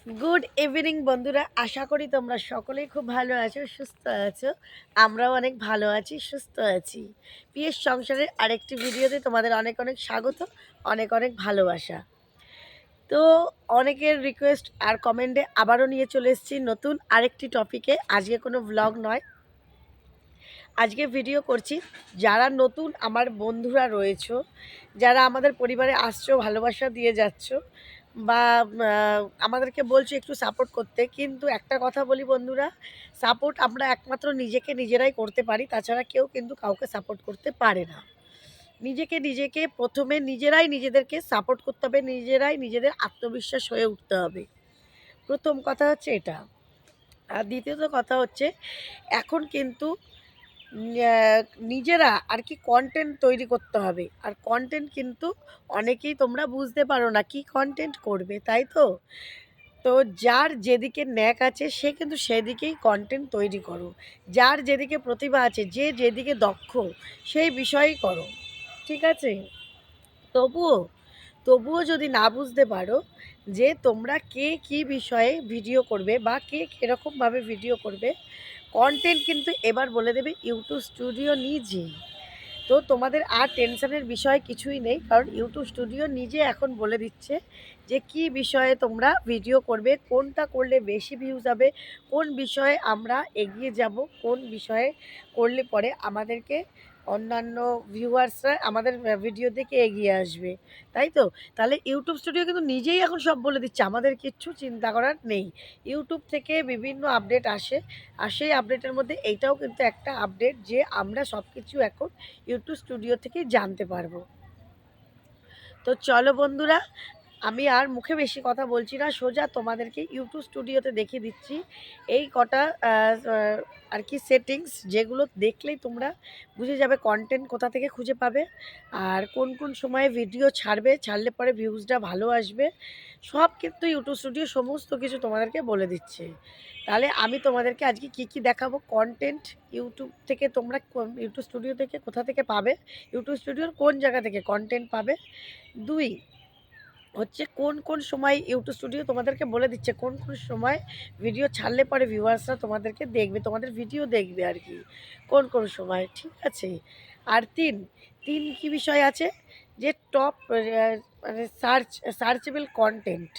Good evening বন্ধুরা, আশা করি তোমরা সকলেই খুব ভালো আছো, সুস্থ আছো। আমরাও অনেক ভালো আছি, সুস্থ আছি। পিএস সংসারের আরেকটি ভিডিওতে তোমাদের অনেক অনেক স্বাগত, অনেক অনেক ভালোবাসা। তো অনেকের রিকোয়েস্ট আর কমেন্টে আবারও নিয়ে চলে এসেছি নতুন আরেকটি টপিকে। আজকে কোনো ভ্লগ নয়, আজকে ভিডিও করছি। যারা নতুন আমার বন্ধুরা রয়েছো, যারা আমাদের পরিবারে আসছো, ভালোবাসা দিয়ে যাচ্ছ বা আমাদেরকে বলছো একটু সাপোর্ট করতে, কিন্তু একটা কথা বলি বন্ধুরা, সাপোর্ট আমরা একমাত্র নিজেকে নিজেরাই করতে পারি, তাছাড়া কেউ কিন্তু কাউকে সাপোর্ট করতে পারে না। নিজেকে প্রথমে নিজেরাই নিজেদেরকে সাপোর্ট করতে হবে, নিজেরাই নিজেদের আত্মবিশ্বাস হয়ে উঠতে হবে। প্রথম কথা হচ্ছে এটা। আর দ্বিতীয়ত কথা হচ্ছে, এখন কিন্তু নিজেরা আর কি কন্টেন্ট তৈরি করতে হবে। আর কন্টেন্ট কিন্তু অনেকেই তোমরা বুঝতে পারো না কি কন্টেন্ট করবে, তাই তো? তো যার যেদিকে ন্যাক আছে সে কিন্তু সেদিকেই কন্টেন্ট তৈরি করো। যার যেদিকে প্রতিভা আছে, যে যেদিকে দক্ষ, সেই বিষয়েই করো, ঠিক আছে? তবুও তবুও যদি না বুঝতে পারো যে তোমরা কে কী বিষয়ে ভিডিও করবে বা কে কীরকমভাবে ভিডিও করবে, কন্টেন্ট কিন্তু এবার বলে দেবে ইউটিউব স্টুডিও নিজেই। তো তোমাদের আর টেনশনের বিষয় কিছুই নেই, কারণ ইউটিউব স্টুডিও নিজে এখন বলে দিচ্ছে যে কি বিষয়ে তোমরা ভিডিও করবে, কোনটা করলে বেশি ভিউজ হবে, কোন বিষয়ে আমরা এগিয়ে যাব, কোন বিষয়ে করলে পরে আমাদেরকে অন্যান্য ভিউয়ার্সরা আমাদের ভিডিও দেখে এগিয়ে আসবে, তাই তো? তাহলে ইউটিউব স্টুডিও কিন্তু নিজেই এখন সব বলে দিচ্ছে, আমাদের কিচ্ছু চিন্তা করার নেই। ইউটিউব থেকে বিভিন্ন আপডেট আসে, আর সেই আপডেটের মধ্যে এইটাও কিন্তু একটা আপডেট যে আমরা সব কিছু এখন ইউটিউব স্টুডিও থেকেই জানতে পারবো। তো চলো বন্ধুরা, আমি আর মুখে বেশি কথা বলছি না, সোজা তোমাদেরকে ইউটিউব স্টুডিওতে দেখিয়ে দিচ্ছি এই কটা আর কি সেটিংস, যেগুলো দেখলেই তোমরা বুঝে যাবে কন্টেন্ট কোথা থেকে খুঁজে পাবে, আর কোন কোন সময়ে ভিডিও ছাড়লে পরে ভিউজটা ভালো আসবে। সব কিন্তু ইউটিউব স্টুডিও সমস্ত কিছু তোমাদেরকে বলে দিচ্ছে। তাহলে আমি তোমাদেরকে আজকে কি কি দেখাবো কন্টেন্ট ইউটিউব থেকে, তোমরা ইউটিউব স্টুডিও থেকে কোথা থেকে পাবে, ইউটিউব স্টুডিওর কোন জায়গা থেকে কন্টেন্ট পাবে। দুই হচ্ছে কোন কোন সময় ইউটিউব স্টুডিও তোমাদেরকে বলে দিচ্ছে কোন কোন সময় ভিডিও ছাড়লে পরে ভিউয়ার্সরা তোমাদেরকে দেখবে, তোমাদের ভিডিও দেখবে আর কি, কোন কোন সময়, ঠিক আছে? আর তিন তিন কি বিষয় আছে, যে টপ মানে সার্চেবল কন্টেন্ট,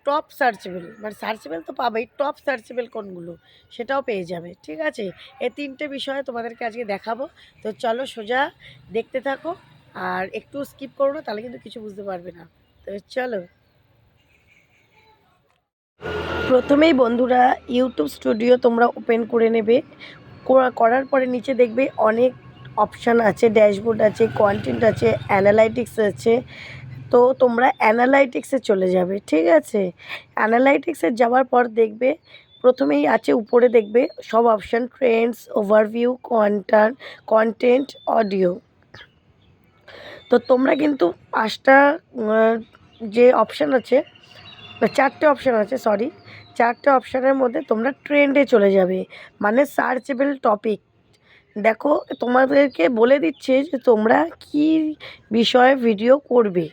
টপ সার্চেবল মানে সার্চেবল তো পাবেই, টপ সার্চেবল কোনগুলো সেটাও পেয়ে যাবে, ঠিক আছে? এই তিনটে বিষয়ে তোমাদেরকে আজকে দেখাবো। তো চলো সোজা দেখতে থাকো, আর একটু স্কিপ করো না, তাহলে কিন্তু কিছু বুঝতে পারবে না। তো চলো, প্রথমেই বন্ধুরা ইউটিউব স্টুডিও তোমরা ওপেন করে নেবে। করার পরে নিচে দেখবে অনেক অপশান আছে, ড্যাশবোর্ড আছে, কন্টেন্ট আছে, অ্যানালাইটিক্স আছে। তো তোমরা অ্যানালাইটিক্সে চলে যাবে, ঠিক আছে? অ্যানালাইটিক্সে যাওয়ার পর দেখবে প্রথমেই আছে উপরে দেখবে সব option, Trends, overview, content, audio. তো তোমরা কিন্তু পাঁচটা যে অপশান আছে, চারটে অপশান আছে, সরি, চারটে অপশানের মধ্যে তোমরা ট্রেন্ডে চলে যাবে, মানে সার্চেবল টপিক। দেখো তোমাদেরকে বলে দিচ্ছে যে তোমরা কি বিষয়ে ভিডিও করবে,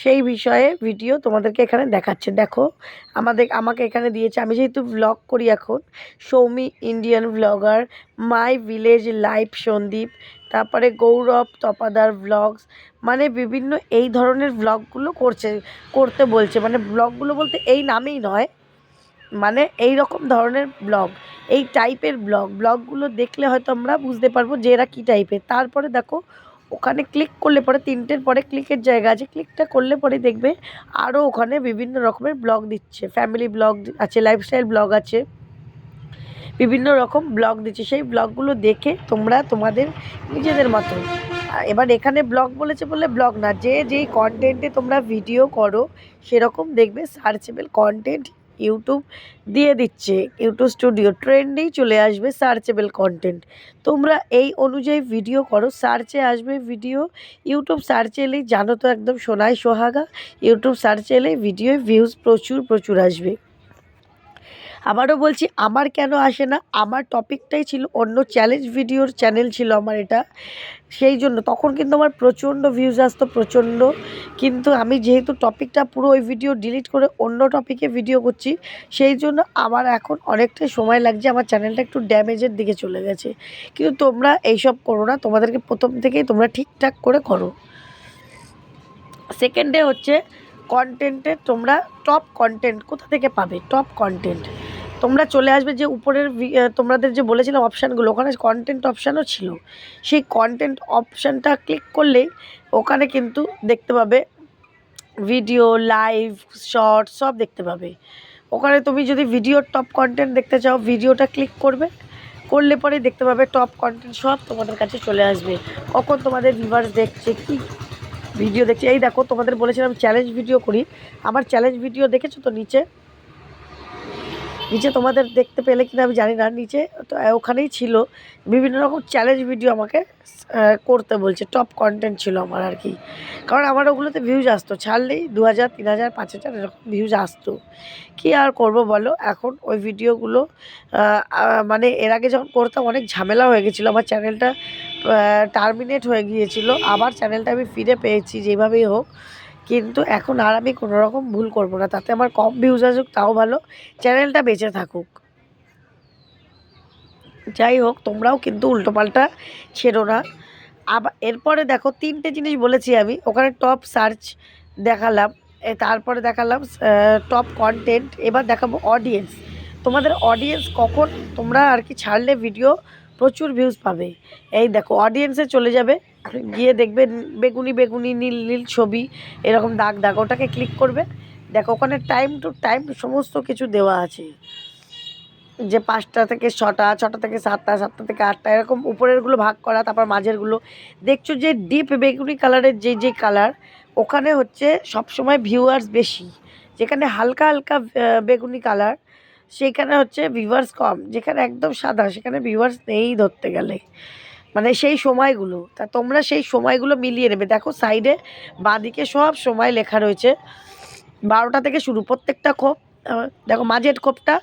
সেই বিষয়ে ভিডিও তোমাদেরকে এখানে দেখাচ্ছে। দেখো আমাকে এখানে দিয়েছে, আমি যেহেতু ভ্লগ করি এখন, Soumi Indian vlogger, my village life Sandeep, তারপরে গৌরব তপাদার ভ্লগস, মানে বিভিন্ন এই ধরনের ভ্লগগুলো করতে বলছে, মানে ব্লগগুলো বলতে এই নামেই নয়, মানে এই রকম ধরনের ব্লগ, এই টাইপের ব্লগগুলো দেখলে হয়তো আমরা বুঝতে পারবো যে এরা কী টাইপের। তারপরে দেখো ওখানে ক্লিক করলে পরে, তিনটের পরে ক্লিকের জায়গা আছে, ক্লিকটা করলে পরে দেখবে আরও ওখানে বিভিন্ন রকমের ব্লগ দিচ্ছে, ফ্যামিলি ব্লগ আছে, লাইফস্টাইল ব্লগ আছে, বিভিন্ন রকম ব্লগ দিচ্ছে। সেই ব্লগগুলো দেখে তোমরা তোমাদের নিজেদের মতো, এবার এখানে ব্লগ বলেছে বলে ব্লগ না, যে যেই কন্টেন্টে তোমরা ভিডিও করো সেরকম দেখবে সার্চেবল কন্টেন্ট ইউটিউব দিয়ে দিচ্ছে। ইউটিউব স্টুডিও ট্রেন্ডেই চলে আসবে সার্চেবল কন্টেন্ট, তোমরা এই অনুযায়ী ভিডিও করো, সার্চে আসবে ভিডিও। ইউটিউব সার্চে এলেই জানো তো একদম সোনায় সোহাগা, ইউটিউব সার্চে এলেই ভিডিও ভিউজ প্রচুর প্রচুর আসবে। আবারও বলছি, আমার কেন আসে না, আমার টপিকটাই ছিল অন্য, চ্যালেঞ্জ ভিডিওর চ্যানেল ছিল আমার এটা, সেই জন্য তখন কিন্তু আমার প্রচণ্ড ভিউজ আসতো, প্রচণ্ড। কিন্তু আমি যেহেতু টপিকটা পুরো ওই ভিডিও ডিলিট করে অন্য টপিকে ভিডিও করছি, সেই জন্য আমার এখন অনেকটাই সময় লাগছে, আমার চ্যানেলটা একটু ড্যামেজের দিকে চলে গেছে। কিন্তু তোমরা এইসব করো না, তোমাদেরকে প্রথম থেকেই তোমরা ঠিকঠাক করে করো। সেকেন্ডে হচ্ছে কন্টেন্টে তোমরা টপ কন্টেন্ট কোথা থেকে পাবে, টপ কন্টেন্ট তোমরা চলে আসবে যে উপরের তোমাদের যে বলেছিলাম অপশানগুলো, ওখানে কন্টেন্ট অপশানও ছিল, সেই কন্টেন্ট অপশানটা ক্লিক করলেই ওখানে কিন্তু দেখতে পাবে ভিডিও, লাইভ, শর্ট সব দেখতে পাবে। ওখানে তুমি যদি ভিডিওর টপ কন্টেন্ট দেখতে চাও, ভিডিওটা ক্লিক করবে, করলে পরে দেখতে পাবে টপ কন্টেন্ট সব তোমাদের কাছে চলে আসবে, কখন তোমাদের ভিউয়ার্স দেখছে, কি ভিডিও দেখছি। এই দেখো, তোমাদের বলেছিলাম চ্যালেঞ্জ ভিডিও করি, আমার চ্যালেঞ্জ ভিডিও দেখেছো তো নিচে নিচে তোমাদের দেখতে পেলে কিনা আমি জানি না, নিচে তো ওখানেই ছিল বিভিন্ন রকম চ্যালেঞ্জ ভিডিও আমাকে করতে বলছে, টপ কন্টেন্ট ছিল আমার আর কি। কারণ আমার ওগুলোতে ভিউজ আসতো, ছাড়লেই 2000, 3000, 5000 এরকম ভিউজ আসতো। কী আর করব বলো, এখন ওই ভিডিওগুলো মানে এর আগে যখন করতাম অনেক ঝামেলা হয়ে গেছিলো, আমার চ্যানেলটা টার্মিনেট হয়ে গিয়েছিল, আবার চ্যানেলটা আমি ফিরে পেয়েছি যেভাবেই হোক। কিন্তু এখন আর আমি কোনো রকম ভুল করব না, তাতে আমার কম ভিউজ আসুক তাও ভালো, চ্যানেলটা বেঁচে থাকুক। যাই হোক, তোমরাও কিন্তু উল্টোপাল্টা ছেড়ো না। আবার এরপরে দেখো 3টে জিনিস বলেছি আমি, ওখানে টপ সার্চ দেখালাম, তারপরে দেখালাম টপ কন্টেন্ট, এবার দেখাবো অডিয়েন্স। তোমাদের অডিয়েন্স কখন তোমরা আর কি ছাড়লে ভিডিও প্রচুর ভিউজ পাবে। এই দেখো, অডিয়েন্সে চলে যাবে, গিয়ে দেখবে বেগুনি বেগুনি, নীল নীল ছবি, এরকম দাগ দাগ, ওটাকে ক্লিক করবে। দেখো ওখানে টাইম টু টাইম সমস্ত কিছু দেওয়া আছে, যে 5টা থেকে 6টা, 6টা থেকে 7টা, 7টা থেকে 8টা, এরকম উপরেরগুলো ভাগ করা, তারপর মাঝেরগুলো। দেখছো যে ডিপ বেগুনি কালারের যে কালার, ওখানে হচ্ছে সবসময় ভিউয়ার্স বেশি। যেখানে হালকা হালকা বেগুনি কালার, সেইখানে হচ্ছে ভিউয়ার্স কম। যেখানে একদম সাদা, সেখানে ভিউয়ার্স নেই ধরতে গেলে, মানে সেই সময়গুলো। তা তোমরা সেই সময়গুলো মিলিয়ে নেবে। দেখো সাইডে বাঁদিকে সব সময় লেখা রয়েছে, 12টা থেকে শুরু প্রত্যেকটা খোপ। দেখো মাঝের খোপটা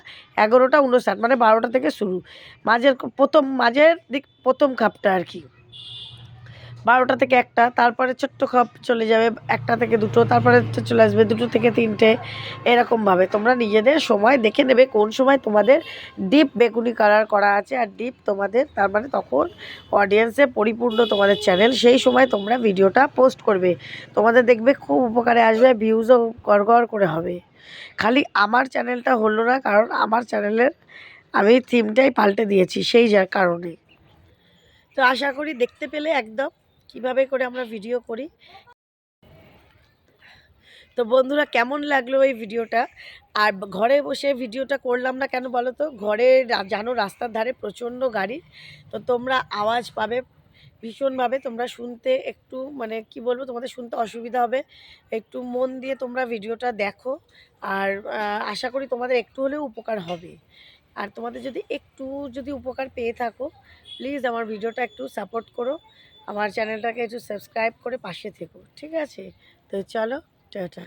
11টা 59, মানে 12টা থেকে শুরু। মাঝের দিক প্রথম খাপটা আর কি 12টা থেকে 1টা, তারপরে ছোট্ট খাপ চলে যাবে 1টা থেকে 2টো, তারপরে চলে আসবে 2টো থেকে 3টে। এরকমভাবে তোমরা নিজেদের সময় দেখে নেবে কোন সময় তোমাদের ডিপ বেগুনি কালার করা আছে, আর ডিপ তোমাদের, তার মানে তখন অডিয়েন্সে পরিপূর্ণ তোমাদের চ্যানেল, সেই সময় তোমরা ভিডিওটা পোস্ট করবে। তোমাদের দেখবে খুব উপকারে আসবে, ভিউজও গড়গড় করে হবে। খালি আমার চ্যানেলটা হলো না, কারণ আমার চ্যানেলের আমি থিমটাই পাল্টে দিয়েছি সেই যার কারণে। তো আশা করি দেখতে পেলে একদম কিভাবে করে আমরা ভিডিও করি। তো বন্ধুরা, কেমন লাগলো এই ভিডিওটা? আর ঘরে বসে ভিডিওটা করলাম না কেন বলো তো, ঘরে জানো রাস্তার ধারে প্রচণ্ড গাড়ি, তো তোমরা আওয়াজ পাবে ভীষণভাবে, তোমরা শুনতে একটু মানে কি বলবো, তোমাদের শুনতে অসুবিধা হবে। একটু মন দিয়ে তোমরা ভিডিওটা দেখো, আর আশা করি তোমাদের একটু হলেও উপকার হবে। আর তোমাদের যদি উপকার পেয়ে থাকো, প্লিজ আমার ভিডিওটা একটু সাপোর্ট করো, আমার চ্যানেলটাকে একটু সাবস্ক্রাইব করে পাশে থেকো, ঠিক আছে? তো চলো, টাটা।